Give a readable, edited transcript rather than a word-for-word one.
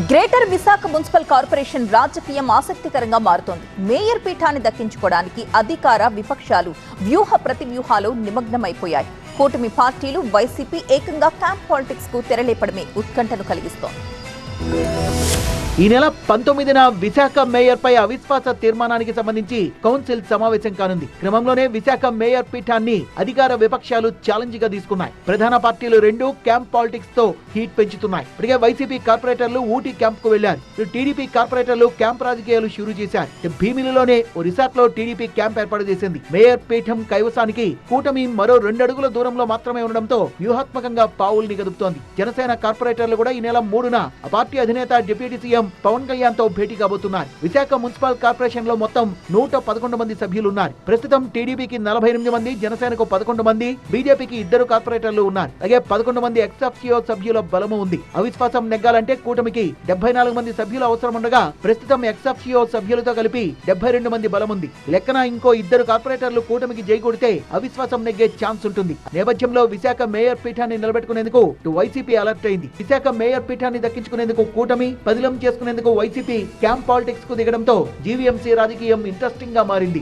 Greater Visakha municipal corporation రాజకీయం ఆసక్తికరంగా మారుతోంది. మేయర్ పీఠాన్ని దక్కించుకోవడానికి అధికార విపక్షాలు వ్యూహ ప్రతివ్యూహాలు నిమగ్నమైపోయాయి. కూటమి పార్టీలు వైసీపీ ఏకంగా క్యాంప్ పాలిటిక్స్ కు తెరలేపడమే ఉత్కంఠను కలిగిస్తోంది. ఈ నెల 19న విశాఖ మేయర్ పై అవిశ్వాస తీర్మానానికి సంబంధించి కౌన్సిల్ సమావేశం కానుంది. క్రమంలోనే విశాఖ మేయర్ పీఠాన్ని అధికార విపక్షాలు ఛాలెంజ్ గా తీసుకున్నాయి. ప్రధాన పార్టీలు రెండు క్యాంప్ పాలిటిక్స్ తో హీట్ పెంచుతున్నాయి. ఇప్పటికే వైసీపీ కార్పొరేటర్లు ఊటీ క్యాంప్ కు వెళ్లారు. టీడీపీ కార్పొరేటర్లు క్యాంప్ రాజకీయాలు షురూ చేశారు. భీమిలిలోనే ఓ రిసార్ట్ లో టీడీపీ క్యాంప్ ఏర్పాటు చేసింది. మేయర్ పీఠం కైవసానికి కూటమి మరో 2 అడుగుల దూరంలో మాత్రమే ఉండడంతో వ్యూహాత్మకంగా పావుల్ని గదుపుతోంది. జనసేన కార్పొరేటర్లు కూడా ఈ నెల 3న ఆ పార్టీ అధినేత డిప్యూటీ సీఎం పవన్ కళ్యాణ్ తో భేటీ కాబోతున్నారు. విశాఖ మున్సిపల్ కార్పొరేషన్ లో మొత్తం 111 మంది సభ్యులు ఉన్నారు. ప్రస్తుతం టీడీపీకి 48 మంది, జనసేనకు 11 మంది, బీజేపీకి 2 కార్పొరేటర్లు ఉన్నారు. అలాగే 11 మంది ఎక్స్-అఫిషియో సభ్యుల బలము ఉంది. అవిశ్వాసం నెగ్గాలంటే కూటమికి 74 మంది సభ్యులు అవసరం ఉండగా ప్రస్తుతం ఎక్స్-అఫిషియో సభ్యులతో కలిపి 72 మంది బలం ఉంది. లెక్కన ఇంకో 2 కార్పొరేటర్లు కూటమికి జై కొడితే అవిశ్వాసం నెగ్గే ఛాన్స్ ఉంటుంది. నేపథ్యంలో విశాఖ మేయర్ పీఠాన్ని నిలబెట్టుకునేందుకు వైసీపీ అలర్ట్ అయింది. విశాఖ మేయర్ పీఠాన్ని దక్కించుకునేందుకు కూటమి, పదిలం చేసుకునేందుకు వైసీపీ క్యాంప్ పాలిటిక్స్ కు దిగడంతో జీవీఎంసీ రాజకీయం ఇంట్రెస్టింగ్ గా మారింది.